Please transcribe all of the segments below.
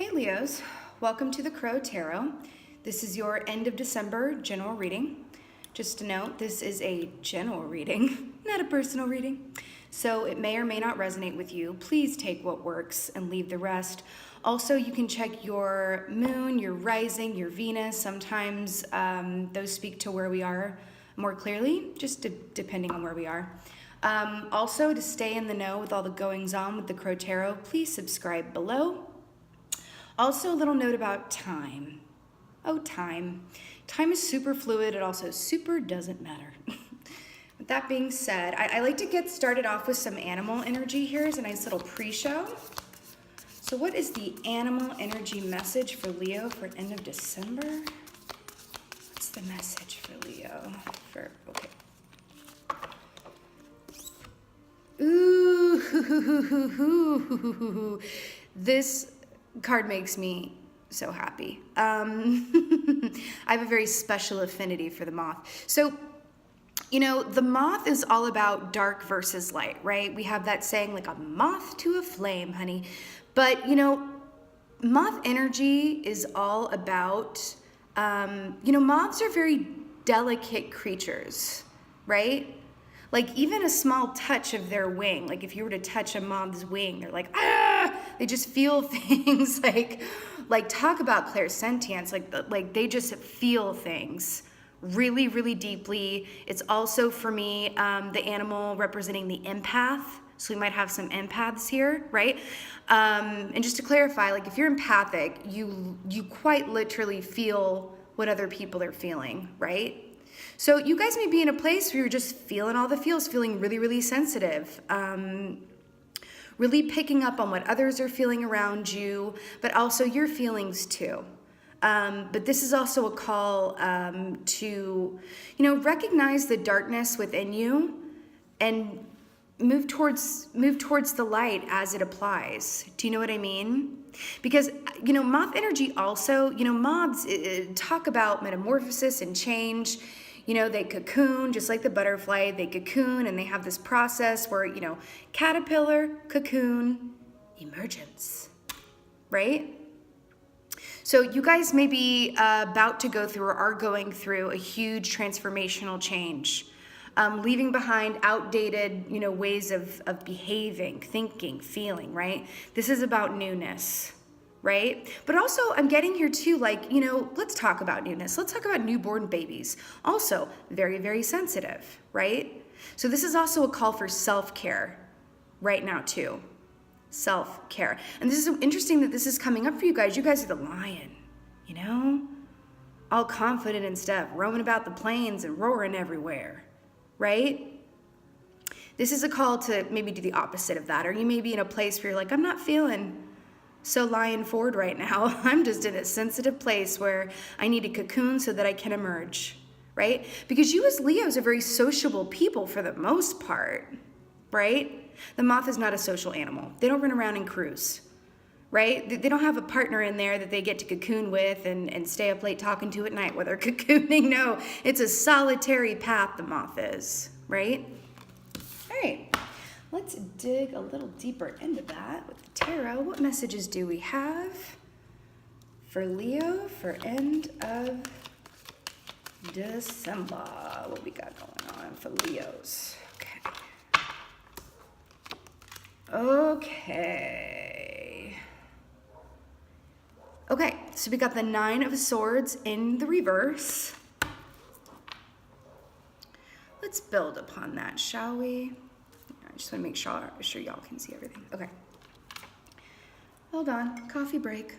Hey Leos, welcome to the Crow Tarot. This is your end of December general reading. Just to note, this is a general reading, not a personal reading. So it may or may not resonate with you. Please take what works and leave the rest. Also, you can check your moon, your rising, your Venus. Sometimes those speak to where we are more clearly, just depending on where we are. Also, to stay in the know with all the goings on with the Crow Tarot, please subscribe below. Also, a little note about time. Oh, time. Time is super fluid. It also super doesn't matter. With that being said, I like to get started off with some animal energy here as a nice little pre-show. So what is the animal energy message for Leo for end of December? What's the message for Leo? Okay. Ooh, this card makes me so happy. I have a very special affinity for the moth. So, you know, the moth is all about dark versus light, right? We have that saying, like a moth to a flame, honey. But, you know, moth energy is all about, moths are very delicate creatures, right? Like even a small touch of their wing, like if you were to touch a moth's wing, they're like, ah, they just feel things like talk about clairsentience, like they just feel things really, really deeply. It's also for me, the animal representing the empath. So we might have some empaths here, right? And just to clarify, like if you're empathic, you quite literally feel what other people are feeling, right? So you guys may be in a place where you're just feeling all the feels, feeling really, really sensitive, really picking up on what others are feeling around you, but also your feelings too. But this is also a call to, recognize the darkness within you and move towards the light as it applies. Do you know what I mean? Because, moth energy also, moths talk about metamorphosis and change. They cocoon, just like the butterfly, they cocoon and they have this process where, caterpillar, cocoon, emergence, right? So you guys may be about to go through or are going through a huge transformational change, leaving behind outdated, ways of behaving, thinking, feeling, right? This is about newness. Right? But also I'm getting here too, let's talk about newness. Let's talk about newborn babies. Also very, very sensitive, right? So this is also a call for self-care right now too. Self-care. And this is interesting that this is coming up for you guys. You guys are the lion, all confident and stuff, roaming about the plains and roaring everywhere, right? This is a call to maybe do the opposite of that. Or you may be in a place where you're like, I'm not feeling so lion forward right now. I'm just in a sensitive place where I need a cocoon so that I can emerge, right? Because you as Leos are very sociable people for the most part, right? The moth is not a social animal. They don't run around and cruise, right? They don't have a partner in there that they get to cocoon with and stay up late talking to at night while they're cocooning. No, it's a solitary path the moth is, right? All right. Let's dig a little deeper into that with the tarot. What messages do we have for Leo for end of December? What we got going on for Leos? Okay, so we got the 9 of Swords in the reverse. Let's build upon that, shall we? I just want to make sure y'all can see everything. Okay. Hold on. Coffee break.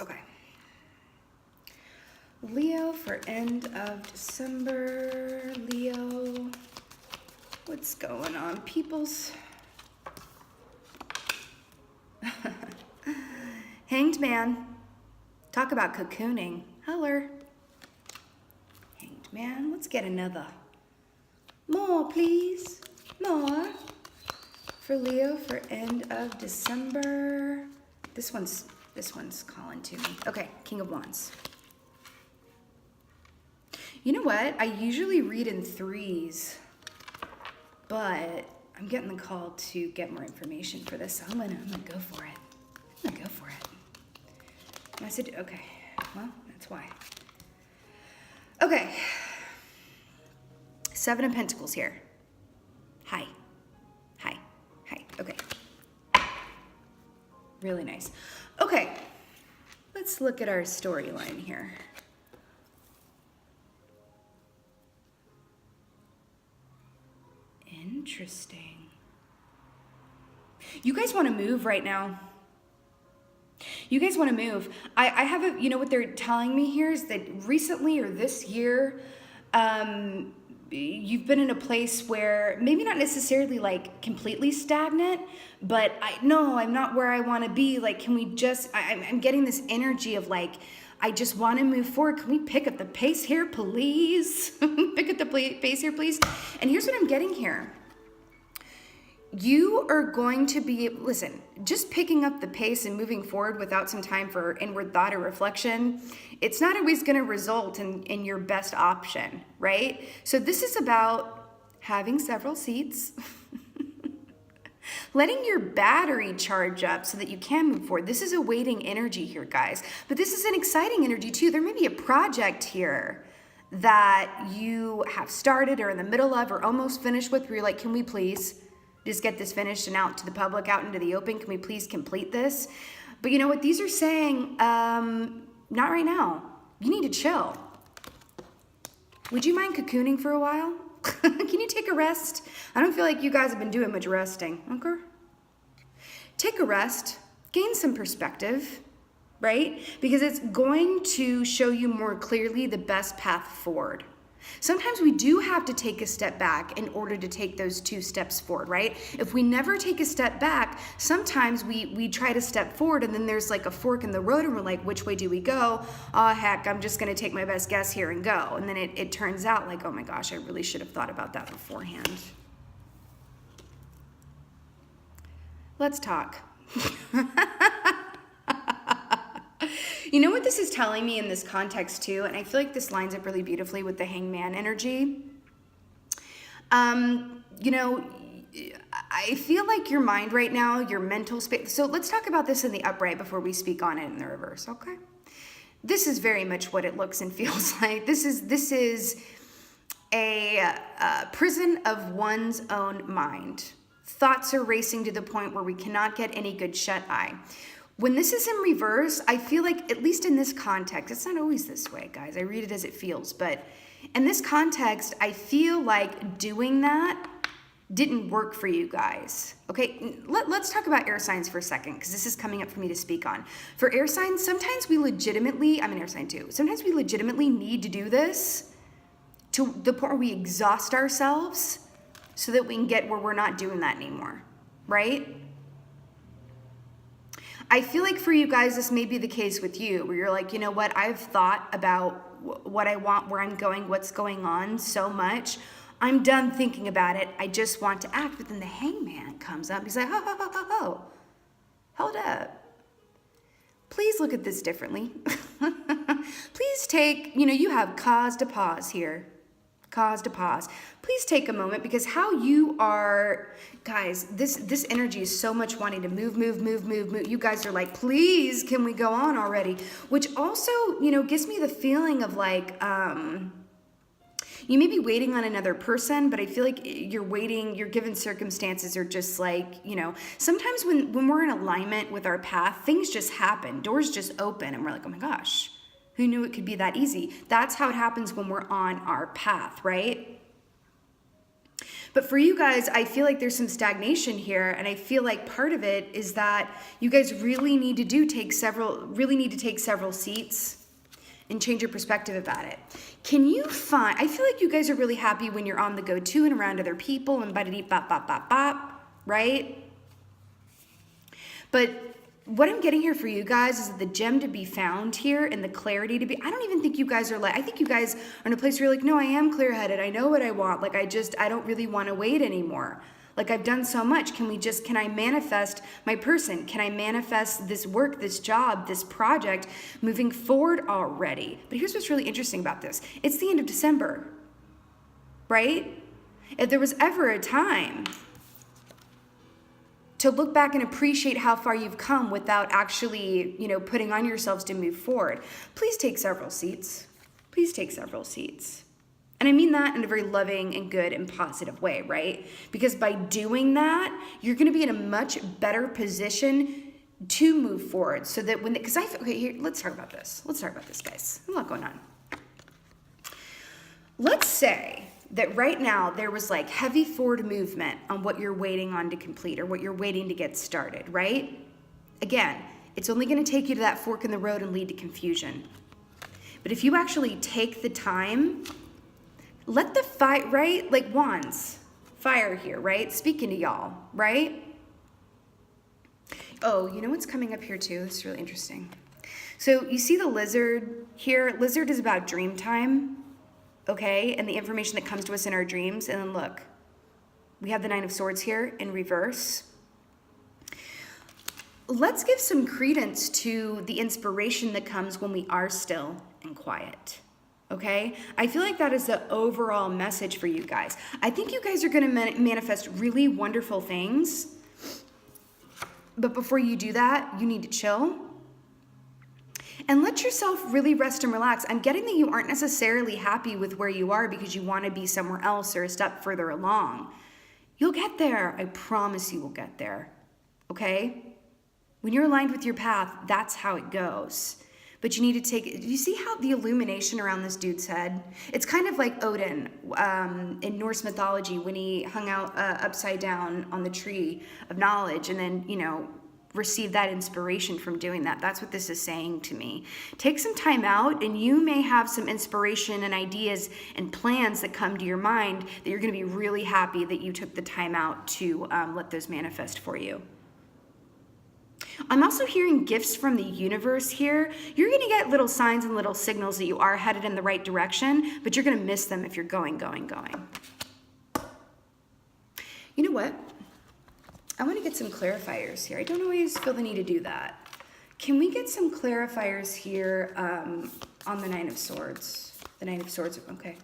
Okay. Leo for end of December. Leo. What's going on, peoples? Hanged Man. Talk about cocooning. Hello. Hanged Man. Let's get another. More, please. More. For Leo for end of December. This one's calling to me. Okay, King of Wands. You know what? I usually read in threes, but I'm getting the call to get more information for this, so I'm gonna go for it. I'm gonna go for it. Message, okay, well, that's why. Okay, 7 of Pentacles here. Hi, okay. Really nice. Okay, let's look at our storyline here. Interesting. You guys want to move right now? You guys want to move. I have a, you know what they're telling me here is that recently or this year, you've been in a place where maybe not necessarily like completely stagnant, but I'm not where I want to be. Like, can we just, I'm getting this energy of like, I just want to move forward. Can we pick up the pace here, please? Pick up the pace here, please. And here's what I'm getting here. You are going to be, listen, just picking up the pace and moving forward without some time for inward thought or reflection, it's not always going to result in your best option, right? So this is about having several seats, letting your battery charge up so that you can move forward. This is a waiting energy here, guys. But this is an exciting energy too. There may be a project here that you have started or in the middle of or almost finished with where you're like, can we please just get this finished and out to the public, out into the open? Can we please complete this? But you know what? These are saying, not right now. You need to chill. Would you mind cocooning for a while? Can you take a rest? I don't feel like you guys have been doing much resting. Okay? Take a rest. Gain some perspective, right? Because it's going to show you more clearly the best path forward. Sometimes we do have to take a step back in order to take those 2 steps forward, right? If we never take a step back, sometimes we try to step forward and then there's like a fork in the road and we're like, which way do we go? Oh, heck, I'm just gonna take my best guess here and go. And then it turns out like, oh my gosh, I really should have thought about that beforehand. Let's talk. You know what this is telling me in this context too, and I feel like this lines up really beautifully with the hangman energy. You know, I feel like your mind right now, your mental space. So let's talk about this in the upright before we speak on it in the reverse, okay? This is very much what it looks and feels like. This is a prison of one's own mind. Thoughts are racing to the point where we cannot get any good shut-eye. When this is in reverse, I feel like, at least in this context, it's not always this way, guys. I read it as it feels. But in this context, I feel like doing that didn't work for you guys. Okay, let's talk about air signs for a second, because this is coming up for me to speak on. For air signs, sometimes we legitimately, I'm an air sign too, sometimes we legitimately need to do this to the point where we exhaust ourselves so that we can get where we're not doing that anymore, right? I feel like for you guys, this may be the case with you, where you're like, you know what, I've thought about what I want, where I'm going, what's going on so much. I'm done thinking about it. I just want to act. But then the hangman comes up. He's like, hold up. Please look at this differently. Please take, you have cause to pause here. Cause to pause. Please take a moment, because how you are, guys, this energy is so much wanting to move. You guys are like, please, can we go on already? Which also, gives me the feeling of like, you may be waiting on another person, but I feel like you're waiting, your given circumstances are just like, sometimes when we're in alignment with our path, things just happen, doors just open, and we're like, oh my gosh, who knew it could be that easy? That's how it happens when we're on our path, right? But for you guys, I feel like there's some stagnation here, and I feel like part of it is that you guys really need to take several seats and change your perspective about it. Can you find, I feel like you guys are really happy when you're on the go to and around other people and ba-da-dee bop bop bop bop, right? But what I'm getting here for you guys is the gem to be found here and the clarity to be, I don't even think you guys are like, I think you guys are in a place where you're like, no, I am clear-headed. I know what I want. Like, I don't really want to wait anymore. Like, I've done so much. Can I manifest my person? Can I manifest this work, this job, this project moving forward already? But here's what's really interesting about this. It's the end of December, right? If there was ever a time to look back and appreciate how far you've come without actually, putting on yourselves to move forward. Please take several seats. Please take several seats. And I mean that in a very loving and good and positive way, right? Because by doing that, you're going to be in a much better position to move forward. So that here, let's talk about this. Let's talk about this, guys. There's a lot going on. Let's say that right now there was like heavy forward movement on what you're waiting on to complete or what you're waiting to get started, right? Again, it's only going to take you to that fork in the road and lead to confusion. But if you actually take the time, let the fire, right? Like wands, fire here, right? Speaking to y'all, right? Oh, you know what's coming up here too? This is really interesting. So you see the lizard here? Lizard is about dream time, okay? And the information that comes to us in our dreams. And then look, we have the Nine of Swords here in reverse. Let's give some credence to the inspiration that comes when we are still and quiet. Okay? I feel like that is the overall message for you guys. I think you guys are going to manifest really wonderful things. But before you do that, you need to chill and let yourself really rest and relax. I'm getting that you aren't necessarily happy with where you are because you want to be somewhere else or a step further along. You'll get there. I promise you will get there. Okay? When you're aligned with your path, that's how it goes. But you need to take it. Do you see how the illumination around this dude's head? It's kind of like Odin in Norse mythology when he hung out upside down on the tree of knowledge and then, received that inspiration from doing that. That's what this is saying to me. Take some time out and you may have some inspiration and ideas and plans that come to your mind that you're going to be really happy that you took the time out to let those manifest for you. I'm also hearing gifts from the universe here. You're going to get little signs and little signals that you are headed in the right direction, but you're going to miss them if you're going. You know what? I want to get some clarifiers here. I don't always feel the need to do that. Can we get some clarifiers here on the Nine of Swords? The Nine of Swords, okay.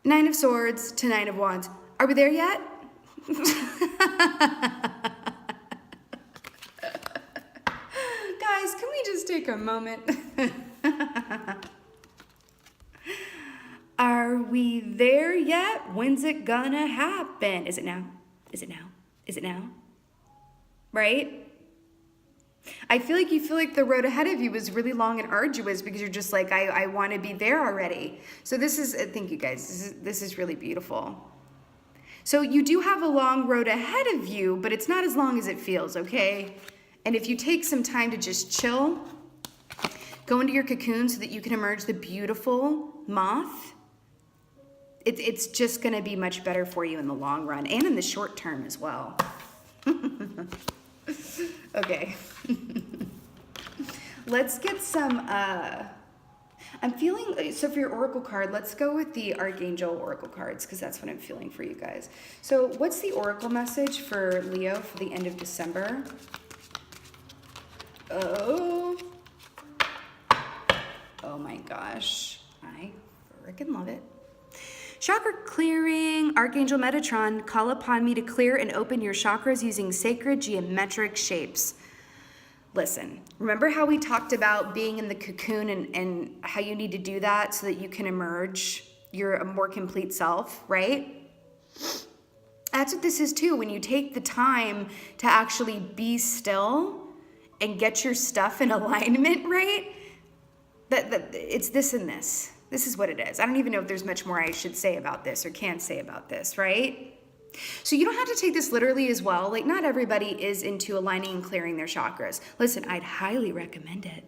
Nine of Swords to Nine of Wands. Are we there yet? Guys, can we just take a moment? Are we there yet? When's it gonna happen? Is it now? Is it now? Is it now? Right? I feel like the road ahead of you is really long and arduous because you're just like, I want to be there already. So thank you guys. This is really beautiful. So you do have a long road ahead of you, but it's not as long as it feels, okay? And if you take some time to just chill, go into your cocoon so that you can emerge the beautiful moth, it's just going to be much better for you in the long run and in the short term as well. Okay. Let's get some, I'm feeling, so for your oracle card, let's go with the Archangel oracle cards because that's what I'm feeling for you guys. So what's the oracle message for Leo for the end of December? Oh my gosh. I freaking love it. Chakra clearing, Archangel Metatron, call upon me to clear and open your chakras using sacred geometric shapes. Listen, remember how we talked about being in the cocoon and how you need to do that so that you can emerge your more complete self, right? That's what this is too. When you take the time to actually be still and get your stuff in alignment, right? That it's this and this. This is what it is. I don't even know if there's much more I should say about this or can say about this, right? So you don't have to take this literally as well. Like, not everybody is into aligning and clearing their chakras. Listen, I'd highly recommend it.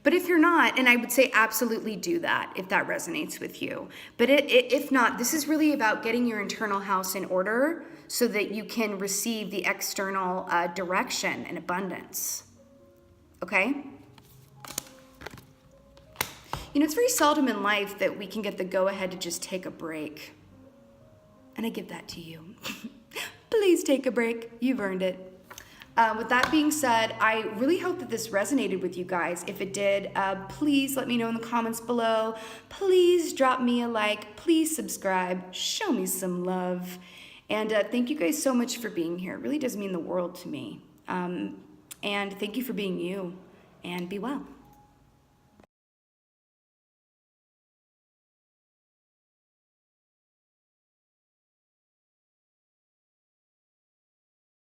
But if you're not, and I would say absolutely do that if that resonates with you. But if not, this is really about getting your internal house in order so that you can receive the external direction and abundance. Okay? It's very seldom in life that we can get the go-ahead to just take a break. And I give that to you. Please take a break. You've earned it. With that being said, I really hope that this resonated with you guys. If it did, please let me know in the comments below. Please drop me a like. Please subscribe. Show me some love. And thank you guys so much for being here. It really does mean the world to me. And thank you for being you. And be well.